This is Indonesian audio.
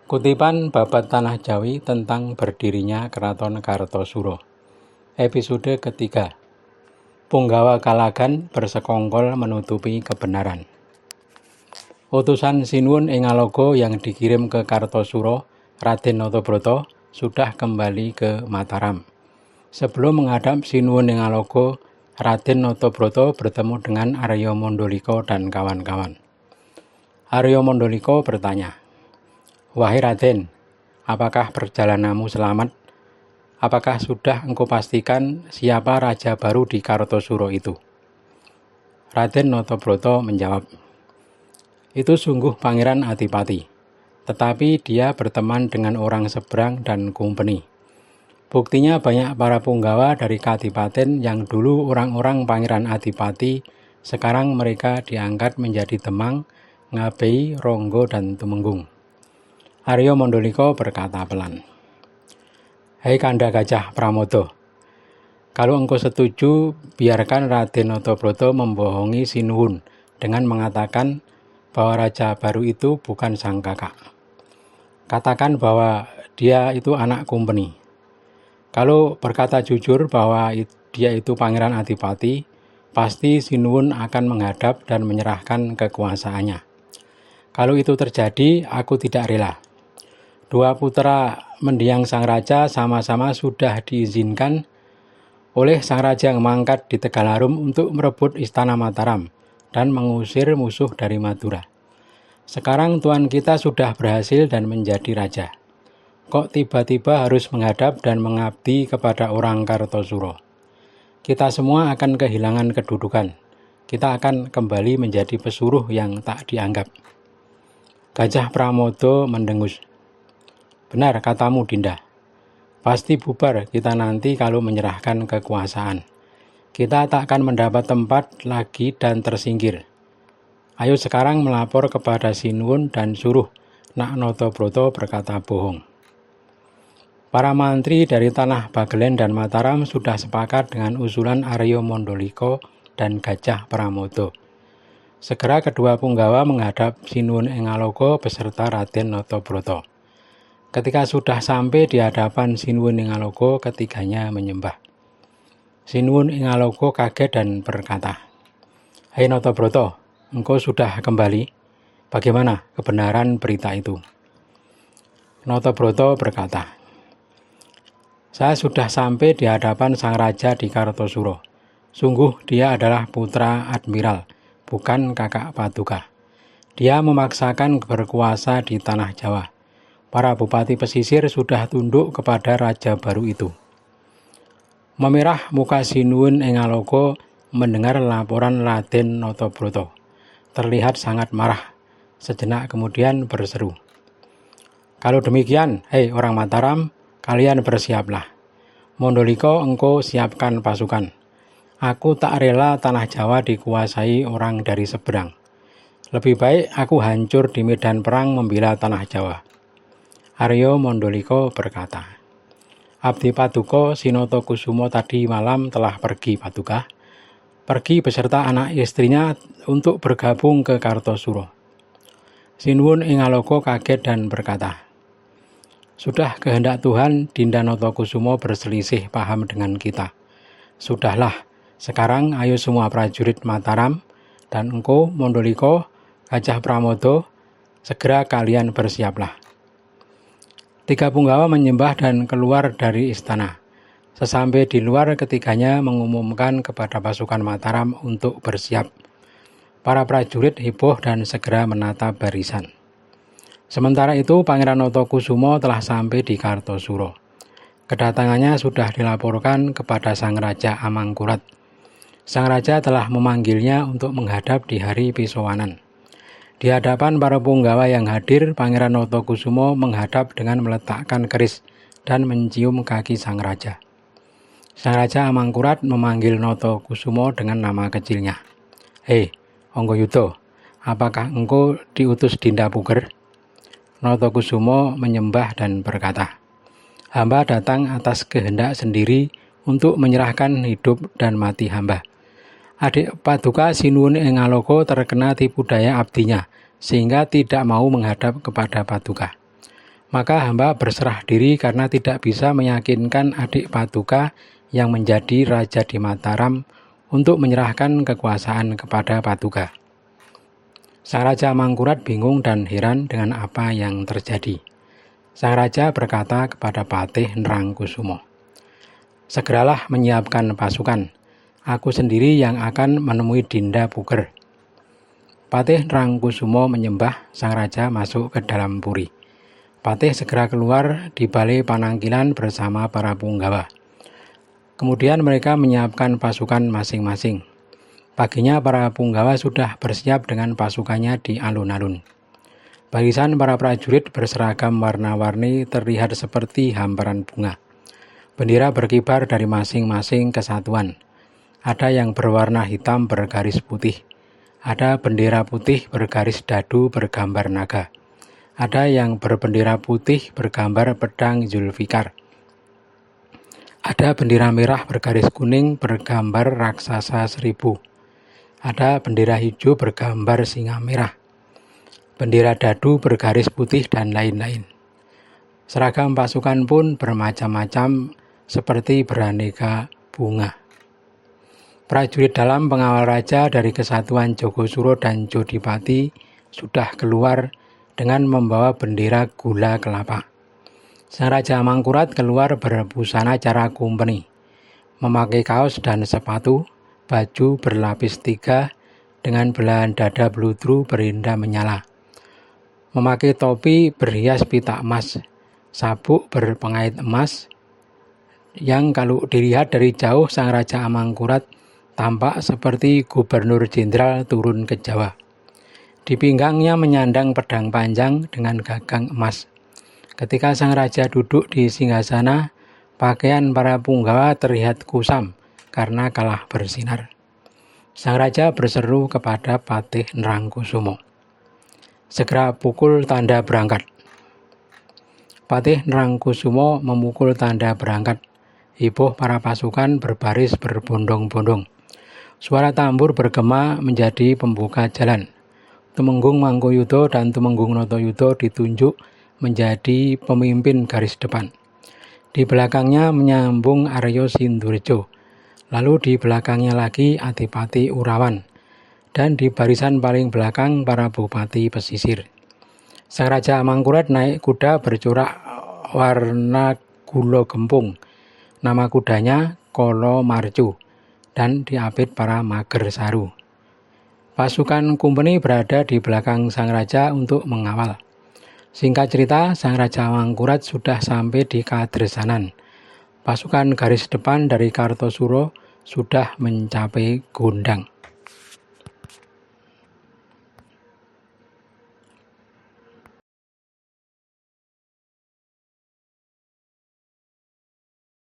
Kutipan Babat Tanah Jawi tentang berdirinya Keraton Kartosuro. Episode ketiga. Punggawa Kalagan bersekongkol menutupi kebenaran. Utusan Sinuwun ing Ngaloga yang dikirim ke Kartosuro, Raden Notobrata, sudah kembali ke Mataram. Sebelum menghadap Sinuwun ing Ngaloga, Raden Notobrata bertemu dengan Arya Mandalika dan kawan-kawan. Arya Mandalika bertanya, "Wahai Raden, apakah perjalananmu selamat? Apakah sudah engkau pastikan siapa raja baru di Kartosuro itu?" Raden Notobrata menjawab, "Itu sungguh Pangeran Adipati, tetapi dia berteman dengan orang seberang dan kumpeni. Buktinya banyak para punggawa dari Kadipaten yang dulu orang-orang Pangeran Adipati, sekarang mereka diangkat menjadi Demang, Ngabei, Ronggo, dan Tumenggung." Arya Mandalika berkata pelan, "Hei Kanda Gajah Pramada, kalau engkau setuju, biarkan Raden Notobrata membohongi Sinuwun dengan mengatakan bahwa raja baru itu bukan sang kakak. Katakan bahwa dia itu anak kumpeni. Kalau berkata jujur bahwa dia itu Pangeran Adipati, pasti Sinuwun akan menghadap dan menyerahkan kekuasaannya. Kalau itu terjadi, aku tidak rela. Dua putra mendiang sang raja sama-sama sudah diizinkan oleh sang raja yang mangkat di Tegalarum untuk merebut istana Mataram dan mengusir musuh dari Madura. Sekarang tuan kita sudah berhasil dan menjadi raja. Kok tiba-tiba harus menghadap dan mengabdi kepada orang Kartosuro? Kita semua akan kehilangan kedudukan. Kita akan kembali menjadi pesuruh yang tak dianggap." Gajah Pramada mendengus. "Benar katamu, Dinda. Pasti bubar kita nanti kalau menyerahkan kekuasaan. Kita tak akan mendapat tempat lagi dan tersingkir. Ayo sekarang melapor kepada Sinuwun dan suruh Nak Notobrata berkata bohong." Para mantri dari Tanah Bagelen dan Mataram sudah sepakat dengan usulan Arya Mandalika dan Gajah Pramada. Segera kedua punggawa menghadap Sinuwun ing Ngaloga beserta Raden Notobrata. Ketika sudah sampai di hadapan Sinuwun ing Ngaloga, ketiganya menyembah. Sinuwun ing Ngaloga kaget dan berkata, "Hei Notobrata, engkau sudah kembali? Bagaimana kebenaran berita itu?" Notobrata berkata, "Saya sudah sampai di hadapan sang raja di Kartosuro. Sungguh dia adalah putra admiral, bukan kakak Paduka. Dia memaksakan berkuasa di tanah Jawa. Para bupati pesisir sudah tunduk kepada raja baru itu." Memerah muka Sinuwun ing Ngaloga mendengar laporan Raden Notobrata. Terlihat sangat marah. Sejenak kemudian berseru, "Kalau demikian, hei orang Mataram, kalian bersiaplah. Mandalika, engkau siapkan pasukan. Aku tak rela tanah Jawa dikuasai orang dari seberang. Lebih baik aku hancur di medan perang membela tanah Jawa." Arya Mandalika berkata, "Abdi Paduka Sinatakusuma tadi malam telah pergi, Paduka. Pergi beserta anak istrinya untuk bergabung ke Kartosuro." Sinuwun ing Ngaloga kaget dan berkata, "Sudah kehendak Tuhan Dinda Notokusuma berselisih paham dengan kita. Sudahlah, sekarang ayo semua prajurit Mataram dan engkau Mandalika, Gajah Pramada, segera kalian bersiaplah." Tiga punggawa menyembah dan keluar dari istana. Sesampai di luar, ketiganya mengumumkan kepada pasukan Mataram untuk bersiap. Para prajurit heboh dan segera menata barisan. Sementara itu, Pangeran Notokusuma telah sampai di Kartosuro. Kedatangannya sudah dilaporkan kepada sang raja Amangkurat. Sang raja telah memanggilnya untuk menghadap di hari pisowanan. Di hadapan para punggawa yang hadir, Pangeran Notokusuma menghadap dengan meletakkan keris dan mencium kaki sang raja. Sang raja Amangkurat memanggil Notokusuma dengan nama kecilnya. "Hei, Anggayuda, apakah engkau diutus Dinda Puger?" Notokusuma menyembah dan berkata, "Hamba datang atas kehendak sendiri untuk menyerahkan hidup dan mati hamba. Adik Paduka Sinuwun ing Ngaloga terkena tipu daya abdinya, sehingga tidak mau menghadap kepada Paduka. Maka hamba berserah diri karena tidak bisa meyakinkan adik Paduka yang menjadi raja di Mataram untuk menyerahkan kekuasaan kepada Paduka. Sang Raja Mangkurat bingung dan heran dengan apa yang terjadi. Sang Raja berkata kepada Patih Nrangkusumo, "Segeralah menyiapkan pasukan. Aku sendiri yang akan menemui Dinda Puger." Patih Nrangkusumo menyembah sang raja masuk ke dalam puri. Patih segera keluar di balai panangkilan bersama para punggawa. Kemudian mereka menyiapkan pasukan masing-masing. Paginya para punggawa sudah bersiap dengan pasukannya di alun-alun. Barisan para prajurit berseragam warna-warni terlihat seperti hamparan bunga. Bendera berkibar dari masing-masing kesatuan. Ada yang berwarna hitam bergaris putih. Ada bendera putih bergaris dadu bergambar naga. Ada yang berbendera putih bergambar pedang Zulfikar. Ada bendera merah bergaris kuning bergambar raksasa 1000. Ada bendera hijau bergambar singa merah. Bendera dadu bergaris putih dan lain-lain. Seragam pasukan pun bermacam-macam seperti beraneka bunga. Prajurit dalam pengawal raja dari kesatuan Jogosuro dan Jodipati sudah keluar dengan membawa bendera gula kelapa. Sang Raja Mangkurat keluar berbusana cara kumpeni, memakai kaos dan sepatu, baju berlapis 3 dengan belahan dada bludru berindah menyala, memakai topi berhias pita emas, sabuk berpengait emas, yang kalau dilihat dari jauh sang Raja Mangkurat tampak seperti gubernur jenderal turun ke Jawa. Di pinggangnya menyandang pedang panjang dengan gagang emas. Ketika sang raja duduk di singgasana, pakaian para punggawa terlihat kusam karena kalah bersinar. Sang raja berseru kepada Patih Nrangkusumo, "Segera pukul tanda berangkat." Patih Nrangkusumo memukul tanda berangkat. Heboh para pasukan berbaris berbondong-bondong. Suara tambur bergema menjadi pembuka jalan. Tumenggung Mangkuyuda dan Tumenggung Natayuda ditunjuk menjadi pemimpin garis depan. Di belakangnya menyambung Arya Sindurjo, lalu di belakangnya lagi Adipati Urawan, dan di barisan paling belakang para bupati pesisir. Sang Raja Mangkurat naik kuda bercorak warna gula gempung. Nama kudanya Kolo Marcu dan diapit para mager saru. Pasukan kumpeni berada di belakang sang raja untuk mengawal. Singkat cerita, sang Raja Mangkurat sudah sampai di Kadresanan. Pasukan garis depan dari Kartosuro sudah mencapai Gondang.